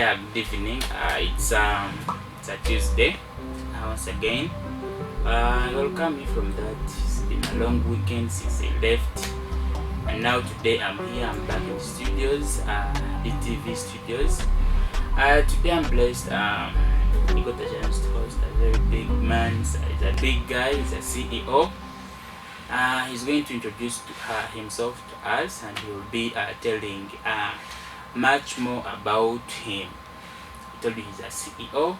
Yeah, good evening. It's a Tuesday. Once again, welcome you from that. It's been a long weekend since I left, and now today I'm here. I'm back in the studios, the TV studios. Today I'm blessed. We got a chance to host a very big man. He's a big guy. He's a CEO. He's going to introduce himself to us, and he will be telling much more about him. I told you he's a CEO.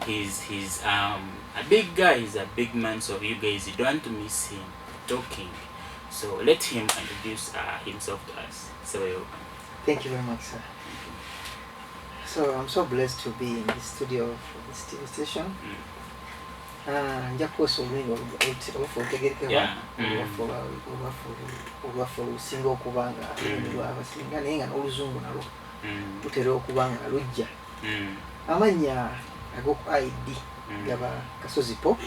He's a big guy. He's a big man. So you guys, you don't want to miss him talking. So let him introduce himself to us. So welcome. Thank you very much, sir. So I'm so blessed to be in the studio of this TV station. Njakosa olwingo olutegerekebwa olwaffe olusinga okuba nga lwabasinga naye nga n'oluzungu nalwo lutera okuba nga lujja. Amannya ag'oku ID gaba Kasozipo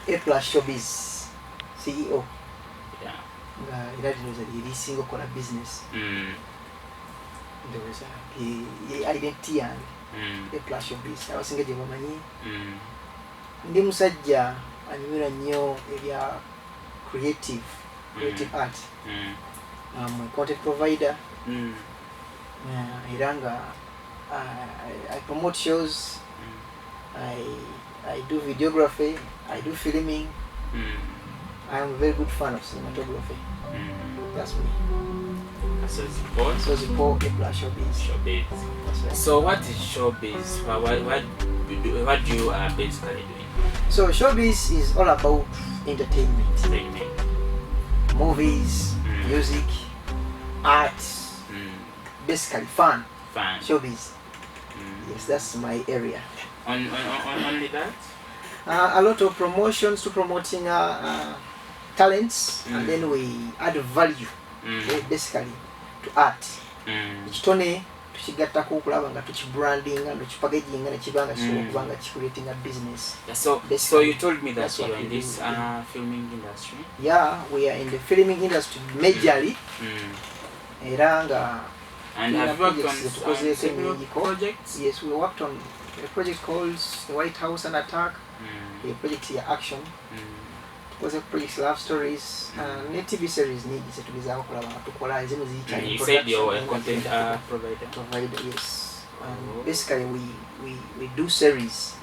A+showbizz CEO nga era lino lyerisinga okukola business. Ndowooza ye identity yange A+showbizz abasinga gye bamanyi. Ndi musajja anyumira nnyo ebya creative art. I'm a content provider. Era nga I promote shows. I do videography. I do filming. I'm a very good fan of cinematography. That's me. Sozipo A+showbizz. That's right. So what is showbiz? What do you basically doing? So showbiz is all about entertainment. Movies, music, art, basically fun. Showbiz. Yes, that's my area. Only that? A lot of promotions to promoting talents, and then we add value basically to art. Ekitone tukigattako okulaba nga tukibrandinga tukipackaging nekibanga kisobola okuba nga kicreating a business. So you told me that you are in this filming industry? Yeah, we are in the filming industry majorly. Era nga and have you worked on several projects? Yes, we worked on a project called The White House and Attack. A project here, action. It was a project love stories. TV series need to be you said you're a content provider. Yes. Basically we do series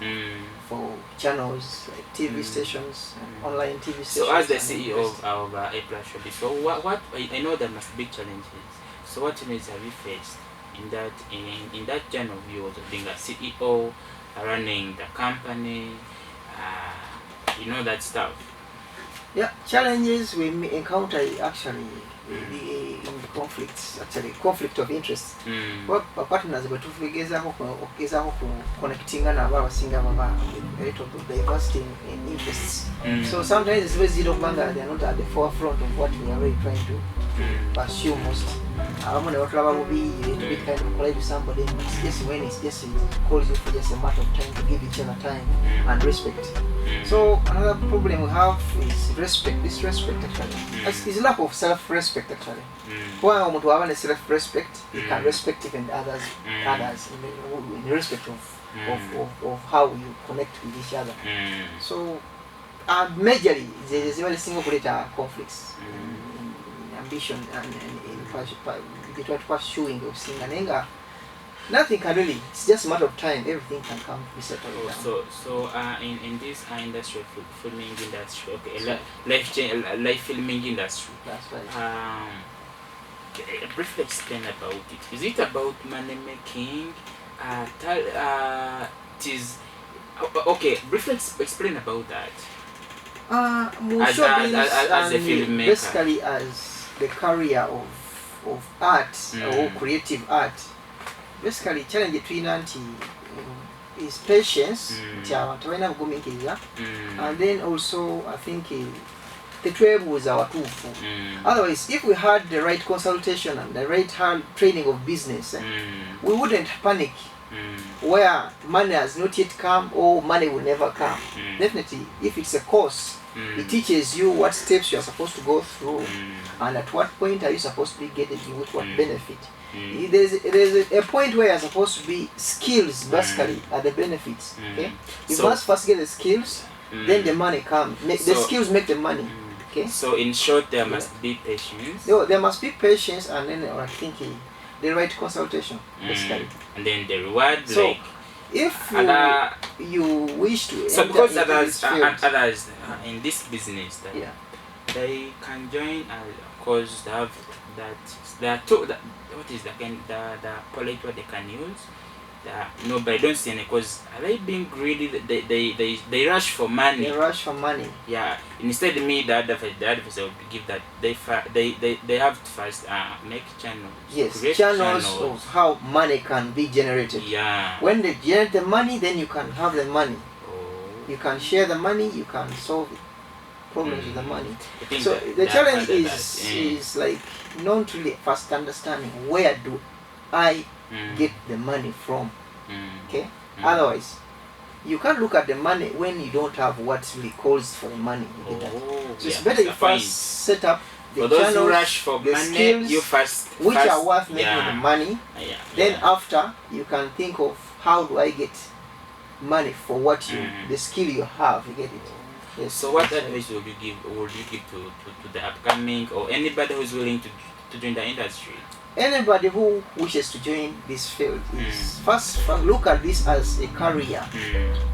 for channels, like TV stations, online TV stations. So as the CEO of A+showbizz, so what I know there must be challenges. So what challenges have you faced in that journey of yours of being a CEO, running the company, that stuff? Yeah, challenges we encounter actually in the conflicts, conflict of interest. Partners but tugezaho connecting nabo abasinga baba a little diversity in interests. So sometimes it's very zero banga, they are not at the forefront of what we are really trying to pursue most. I'm to be kind of collide with somebody. It's just when it's just calls you for just a matter of time to give each other time and respect. So another problem we have is respect. Disrespect actually. It's lack of self-respect actually. Why want to have a self-respect? You can respect even others in the respect of how you connect with each other. So majorly there is a single greater conflicts in ambition and in pursuing of seeing an anger. Nothing can really. It's just a matter of time. Everything can come to be settled down. So in this industry, filming industry, okay, live filming industry. That's right. Briefly explain about it. Is it about money making? Okay. Briefly explain about that. As a filmmaker, basically as the career of art or creative art. Basically challenge between is patience, and then also I think the trouble was our tool. Otherwise, if we had the right consultation and the right training of business, we wouldn't panic where money has not yet come or money will never come. Definitely, if it's a course It teaches you what steps you are supposed to go through, and at what point are you supposed to be getting with what benefit. There's a point where you're supposed to be skills basically are the benefits. Okay, you must first get the skills, then the money comes. The skills make the money. Okay. So in short, there must be patience. No, there must be patience, and then I think the right consultation basically. And then the reward. So like, if you wish to, so because others in this business that they can join because they have that there are two what is the polite word they can use. No, but I don't see any because are they being greedy? They rush for money. They rush for money. Yeah. Instead, me the advice I would give that they have to first make channels. Yes, channels of how money can be generated. Yeah. When they generate the money, then you can have the money. Oh. You can share the money. You can solve problems with the money. So the challenge is like not really first understanding where do I get the money from. Okay. Otherwise, you can't look at the money when you don't have what really calls for the money. So it's better you first set up the channels, rush for the money, skills you first which are worth making the money. Then after you can think of how do I get money for what you the skill you have. You get it. Yes. So what advice would you give to the upcoming or anybody who's willing to join the industry? Anybody who wishes to join this field is first look at this as a career.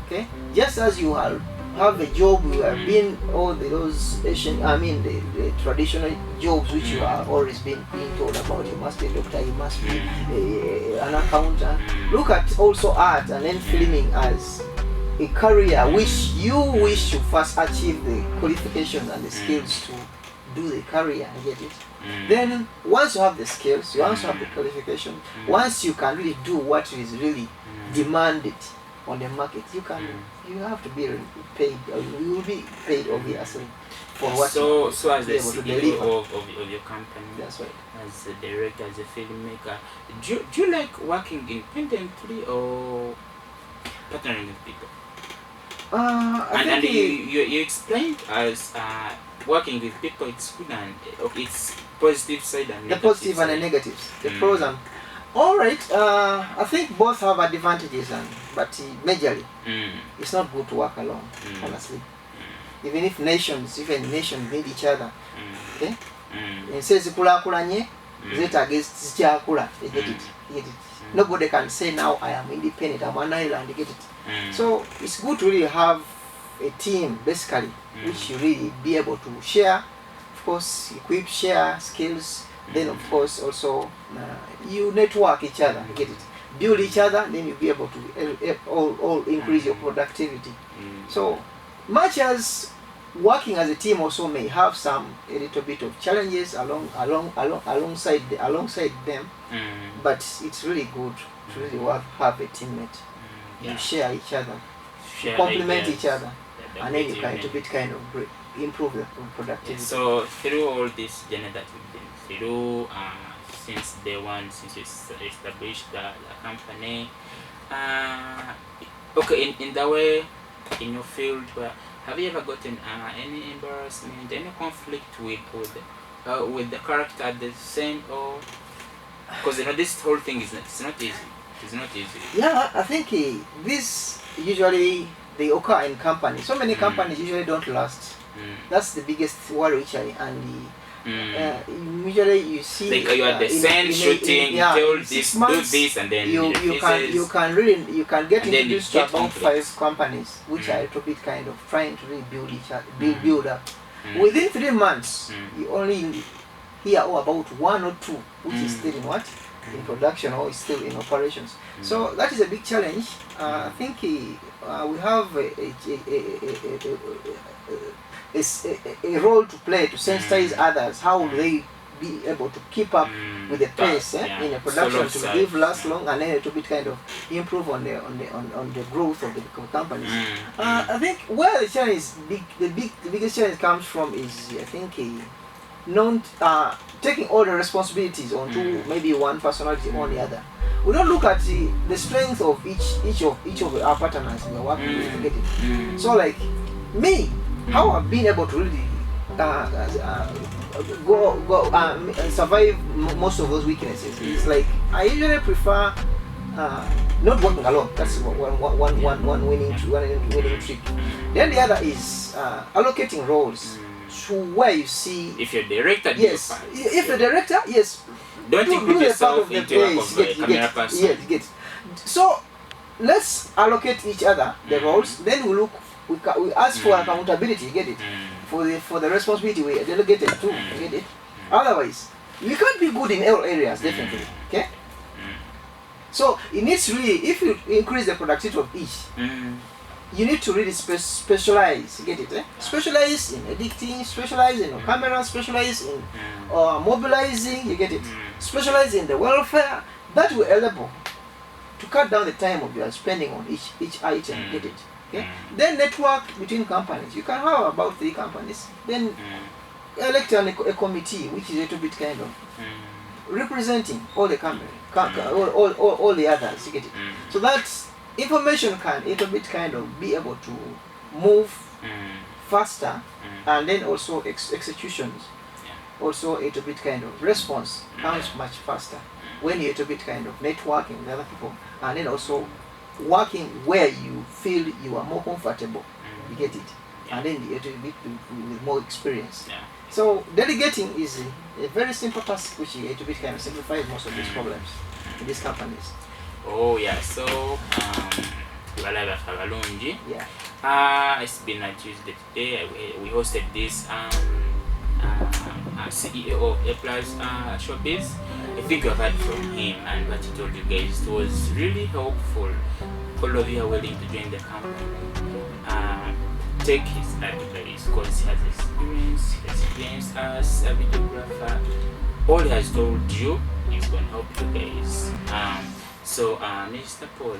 Okay, just as you have a job, you have been all those the traditional jobs which you are always being told about. You must be a doctor, you must be an accountant. Look at also art and then filming as a career which you wish to first achieve the qualifications and the skills to do the career and get it. Then once you have the skills, you also have the qualification, once you can really do what is really demanded on the market, you have to be paid, or you will be paid obviously for what so as the able to CEO deliver. of your company, That's right. as a director, as a filmmaker, do you like working independently or partnering with people? And you explained as working with people, it's good and it's positive side and the positive and the negatives, the pros and all right. I think both have advantages, but majorly it's not good to work alone. Honestly, even nations need each other. Okay, ensi ezikulakulanye zeetaaga ezikyakula. Get it. Nobody can say now I am independent, I'm an island. Get it. So it's good to really have a team basically, which you really be able to share, of course, equip, share skills. Then of course also you network each other. Get it. Build each other. Then you'll be able to all increase your productivity. So much as working as a team also may have a little bit of challenges alongside them, but it's really good to really have a teammate. You share each other, complement each other, and then you can a bit kind of improve the productivity. So through all this journey that we've been through, since day one, since you established the company, okay, in the way, in your field, have you ever gotten any embarrassment, any conflict with the character at the same, or because this whole thing is not easy. It's not easy. Yeah, I think this usually they occur in companies. So many companies usually don't last. That's the biggest worry, and usually you see you are the same shooting, tell this, do this, and then you can get introduced to about 5 companies which are a little bit kind of trying to really build up. Within 3 months, you only hear about 1 or 2 which is still in production or is still in operations. So that is a big challenge. I think we have a role to play to sensitize others. How will they be able to keep up with the pace in a production to live last long, and then a little bit kind of improve on the growth of the companies. I think where the challenge is the biggest challenge comes from is, I think, not taking all the responsibilities onto maybe one personality or the other. We don't look at the strength of each of our partners we are working with. Get it? So like me, how I've been able to really survive most of those weaknesses is like I usually prefer not working alone. That's one winning trick. Then the other is allocating roles to where you see. If you're director, yes. If the director, yes. Don't you put yourself into a camera person. Yes, get. So let's allocate each other the roles. Then we look. We ask for accountability. You get it? For the responsibility we delegated to. You get it? Otherwise, we can't be good in all areas. Definitely. Okay. So it needs really, if you increase the productivity of each, you need to really specialize. Get it? Specialize in editing, specialize in camera, specialize in mobilizing. You get it? Specialize in the welfare. That will enable to cut down the time of you are spending on each item. Get it? Okay? Then network between companies. You can have about 3 companies. Then elect a committee, which is a little bit kind of representing all the company, all the others. You get it? So that information can a little bit kind of be able to move faster, and then also executions also a little bit kind of response comes much faster when you a little bit kind of networking with other people, and then also working where you feel you are more comfortable. You get it? And then you a little bit with more experience. So delegating is a very simple task which a little bit kind of simplifies most of these problems in these companies. Oh yeah, so it's been a Tuesday today. We hosted this CEO of A+showbizz. I think you have heard from him, and what he told you guys, it was really helpful. All of you are willing to join the company. Take his advice because he has experience. He has experienced as a videographer. All he has told you is going to help you guys. So, Mr. Paul,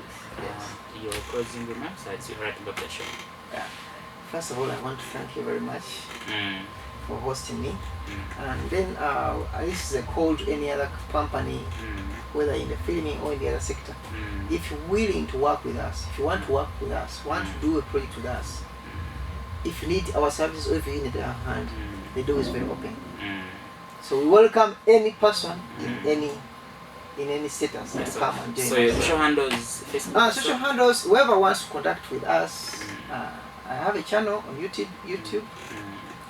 your closing remarks as you wrap up the show. First of all, I want to thank you very much for hosting me. And then, this is a call to any other company, whether in the filming or in the other sector. If you're willing to work with us, if you want to work with us, want to do a project with us, if you need our services or if you need our hand, the door is very open. So we welcome any person in any status to come and join. So your social handles, Facebook? Social handles, whoever wants to contact with us. I have a channel on YouTube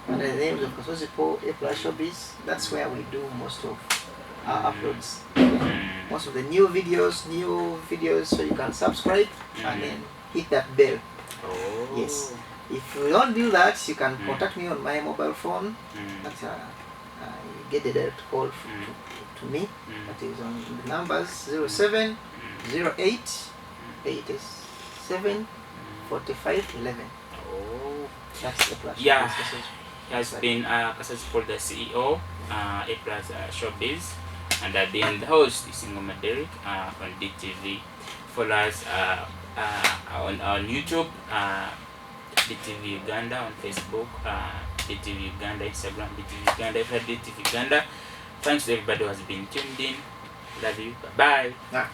under the name of Kasosipo A+showbizz. That's where we do most of our uploads. Most of the new videos, so you can subscribe and then hit that bell. Yes. If you don't do that, you can contact me on my mobile phone. That's you get a direct call to me. That is on the numbers 07 08 87 45 11. That's the plus. Yeah, he has been Kasosipo, the CEO, A+showbizz, and I've been the host, Singoma Derek, on DTV. Follow us on YouTube, DTV Uganda, on Facebook, DTV Uganda, Instagram, DTV Uganda, DTV Uganda. Thanks to everybody who has been tuned in. Love you. Bye-bye.